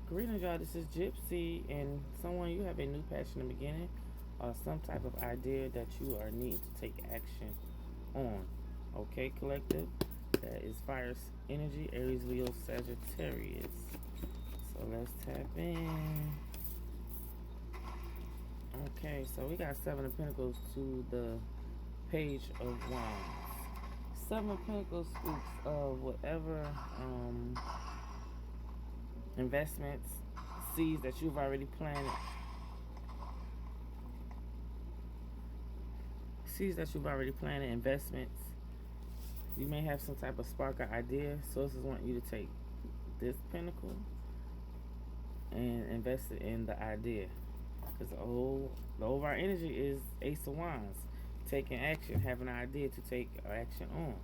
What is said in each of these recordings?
Greetings, y'all. This is Gyp-C, and someone you have a new passion in the beginning, or some type of idea that you are need to take action on. Okay, collective. That is fire energy, Aries, Leo, Sagittarius. So let's tap in. Okay, so we got Seven of Pentacles to the Page of Wands. Seven of Pentacles speaks of whatever investments, seeds that you've already planted, investments. You may have some type of spark or idea. Sources want you to take this pentacle and invest it in the idea. Because the overall energy is Ace of Wands. Taking action, having an idea to take action on.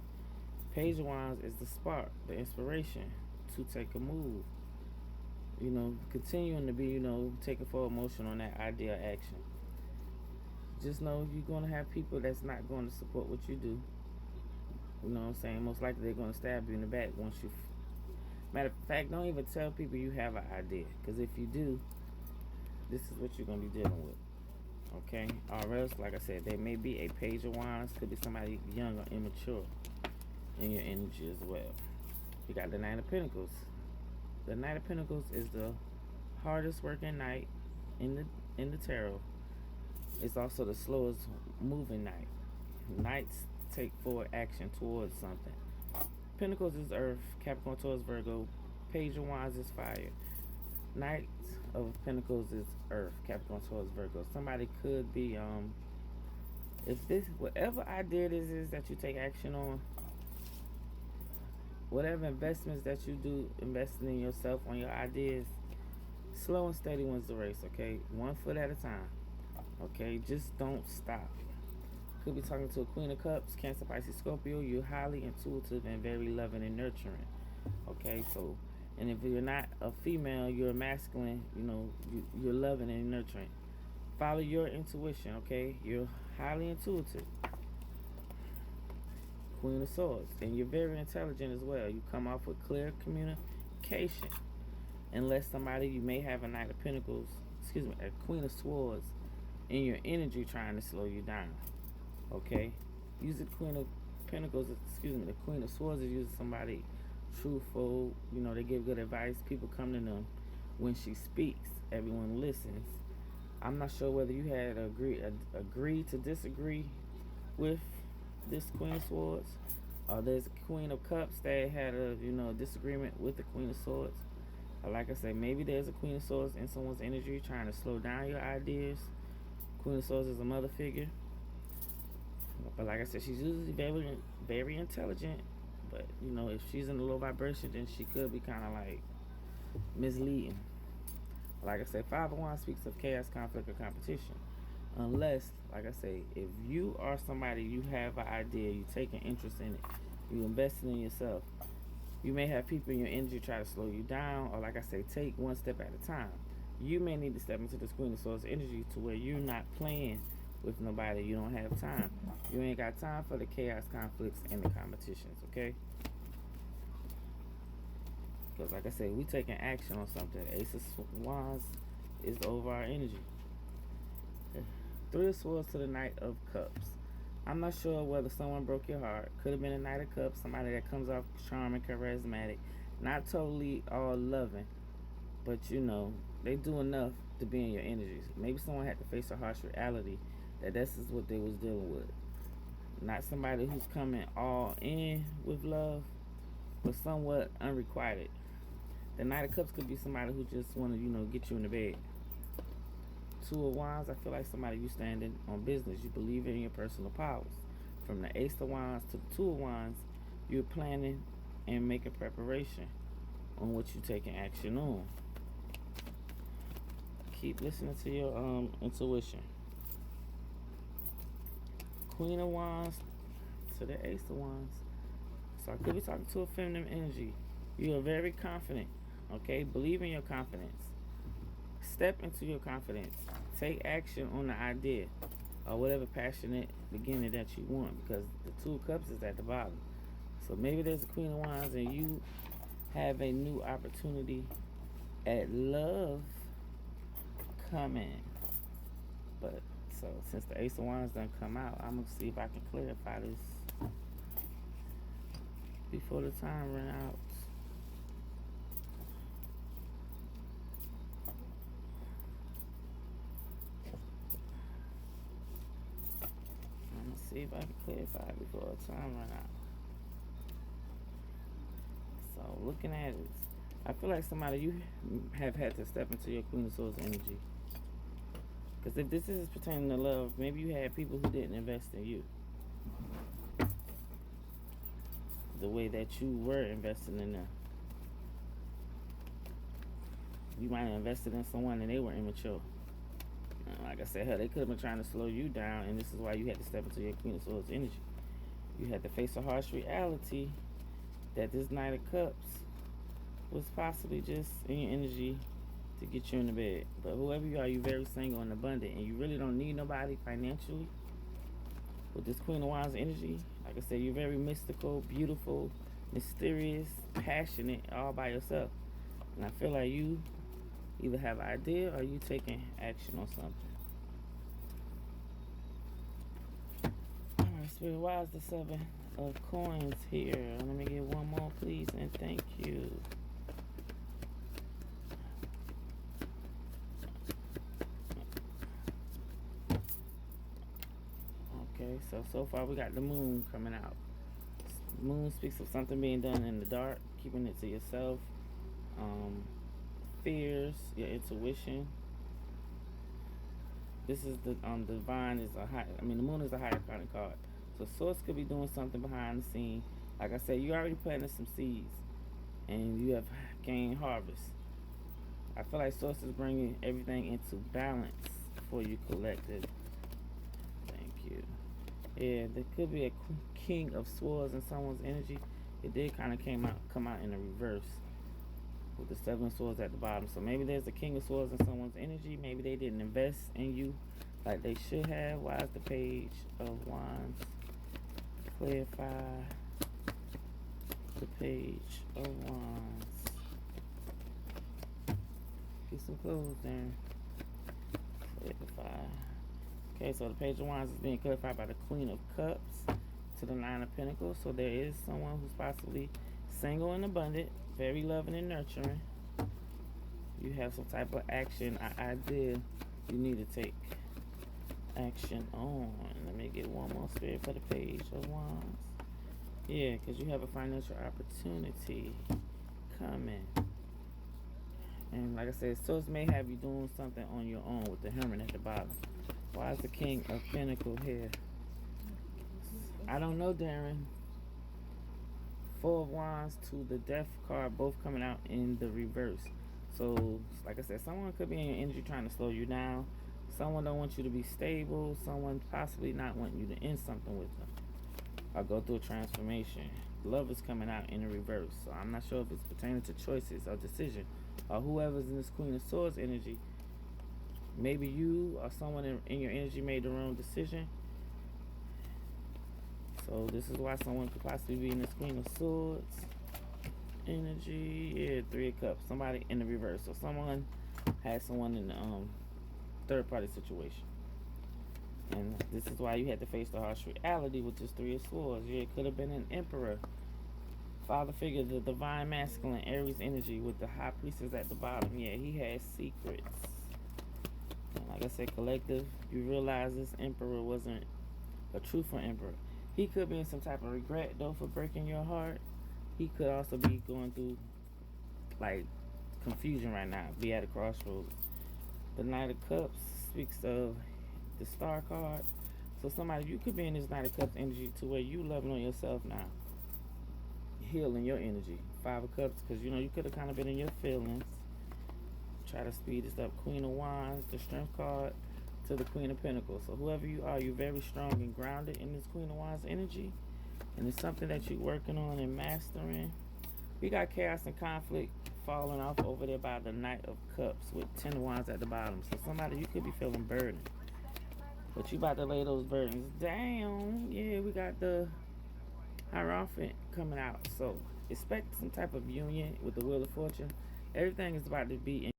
Page of Wands is the spark, the inspiration to take a move. Continuing to be, taking forward motion on that idea or action. Just know you're going to have people that's not going to support what you do. You know what I'm saying? Most likely they're going to stab you in the back once you... Matter of fact, don't even tell people you have an idea. Because if you do, this is what you're going to be dealing with. Okay? Or else, like I said, there may be a Page of Wands. Could be somebody young or immature in your energy as well. You got the Nine of Pentacles. The Knight of Pentacles is the hardest working knight in the tarot. It's also the slowest moving knight. Knights take forward action towards something. Pentacles is Earth, Capricorn, Taurus, Virgo. Page of Wands is fire. Knight of Pentacles is Earth, Capricorn, Taurus, Virgo. Somebody could be if this whatever idea this is that you take action on, whatever investments that you do, investing in yourself on your ideas, slow and steady wins the race, okay? 1 foot at a time, okay? Just don't stop. Could be talking to a Queen of Cups, Cancer, Pisces, Scorpio. You're highly intuitive and very loving and nurturing, okay? So, and if you're not a female, you're a masculine, you're loving and nurturing. Follow your intuition, okay? You're highly intuitive. Queen of Swords, and you're very intelligent as well. You come off with clear communication. Unless somebody, you may have a Knight of Pentacles, a Queen of Swords in your energy trying to slow you down. Okay? Use the Queen of Pentacles, the Queen of Swords is usually somebody truthful. They give good advice. People come to them. When she speaks, everyone listens. I'm not sure whether you had agreed to disagree with this Queen of Swords. There's a Queen of Cups that had a disagreement with the Queen of Swords. Like I said, maybe there's a Queen of Swords in someone's energy trying to slow down your ideas. Queen of Swords is a mother figure. But like I said, she's usually very, very intelligent. But, if she's in a low vibration, then she could be kind of like misleading. Like I said, Five of Wands speaks of chaos, conflict, or competition. Unless, like I say, if you are somebody, you have an idea, you take an interest in it, you investing in yourself, you may have people in your energy try to slow you down, or like I say, take one step at a time. You may need to step into this Queen of Swords energy to where you're not playing with nobody. You don't have time. You ain't got time for the chaos, conflicts, and the competitions, okay? Because like I say, we taking action on something. Ace of Wands is over our energy. Three of Swords to the Knight of Cups. I'm not sure whether someone broke your heart. Could have been a Knight of Cups, somebody that comes off charming, charismatic, not totally all loving, but they do enough to be in your energies. Maybe someone had to face a harsh reality that this is what they was dealing with. Not somebody who's coming all in with love, but somewhat unrequited. The Knight of Cups could be somebody who just want to, get you in the bed. Two of Wands, I feel like somebody you standing on business. You believe in your personal powers. From the Ace of Wands to the Two of Wands, you're planning and making preparation on what you're taking action on. Keep listening to your intuition. Queen of Wands to the Ace of Wands. So I could be talking to a feminine energy. You are very confident, okay? Believe in your confidence. Step into your confidence. Take action on the idea or whatever passionate beginning that you want, because the Two of Cups is at the bottom. So maybe there's a Queen of Wands and you have a new opportunity at love coming. But so since the Ace of Wands done come out, I'm gonna see if I can clarify this before the time run out. I'm gonna see if I can clarify it before the time run out. So looking at it, I feel like somebody you have had to step into your Queen of Swords energy. Because if this is pertaining to love, maybe you had people who didn't invest in you the way that you were investing in them. You might have invested in someone and they were immature. Like I said, hell, they could have been trying to slow you down, and this is why you had to step into your Queen of Swords energy. You had to face a harsh reality that this Knight of Cups was possibly just in your energy to get you in the bed. But whoever you are, you're very single and abundant, and you really don't need nobody financially. With this Queen of Wands energy, like I said, you're very mystical, beautiful, mysterious, passionate, all by yourself. And I feel like you either have an idea or you taking action on something. Alright, Spirit, why is the 7 of Coins here? Let me get one more, please, and thank you. Okay, so far we got the Moon coming out. Moon speaks of something being done in the dark, keeping it to yourself. Fears, your intuition. This is the divine is a high. The Moon is a higher kind of card. So Source could be doing something behind the scene. Like I said, you already planted some seeds, and you have gained harvest. I feel like Source is bringing everything into balance for you, collective. Thank you. Yeah, there could be a King of Swords in someone's energy. It did kind of come out in the reverse with the 7 of Swords at the bottom. So maybe there's a King of Swords in someone's energy. Maybe they didn't invest in you like they should have. Why is the Page of Wands? Clarify the Page of Wands. Get some clothes there. Clarify. Okay, so the Page of Wands is being clarified by the Queen of Cups to the 9 of Pentacles. So there is someone who's possibly single and abundant, very loving and nurturing. You have some type of action, idea you need to take action on. Let me get one more, Spirit, for the Page of Wands. Yeah, because you have a financial opportunity coming. And like I said, Source may have you doing something on your own with the Hermit at the bottom. Why is the King of Pentacles here? I don't know, Darren. 4 of Wands to the Death card, both coming out in the reverse. So, like I said, someone could be in your energy trying to slow you down. Someone don't want you to be stable. Someone possibly not wanting you to end something with them or go through a transformation. Love is coming out in the reverse. So I'm not sure if it's pertaining to choices or decision or whoever's in this Queen of Swords energy. Maybe you or someone in your energy made the wrong decision. So this is why someone could possibly be in this Queen of Swords energy. Yeah, 3 of Cups. Somebody in the reverse. So someone had someone in the third party situation. And this is why you had to face the harsh reality with this 3 of Swords. Yeah, it could have been an Emperor. Father figure, the divine masculine Aries energy with the High Priestess at the bottom. Yeah, he has secrets. And like I said, collective, you realize this Emperor wasn't a truthful Emperor. He could be in some type of regret, though, for breaking your heart. He could also be going through, like, confusion right now, be at a crossroads. The Knight of Cups speaks of the Star card. So somebody, you could be in this Knight of Cups energy to where you loving on yourself now. Healing your energy. 5 of Cups, because, you could have kind of been in your feelings. Try to speed this up. Queen of Wands, the Strength card, to the Queen of Pentacles. So whoever you are, you're very strong and grounded in this Queen of Wands energy. And it's something that you're working on and mastering. We got chaos and conflict falling off over there by the Knight of Cups with 10 of Wands at the bottom. So somebody, you could be feeling burdened. But you about to lay those burdens down. Yeah, we got the Hierophant coming out. So expect some type of union with the Wheel of Fortune. Everything is about to be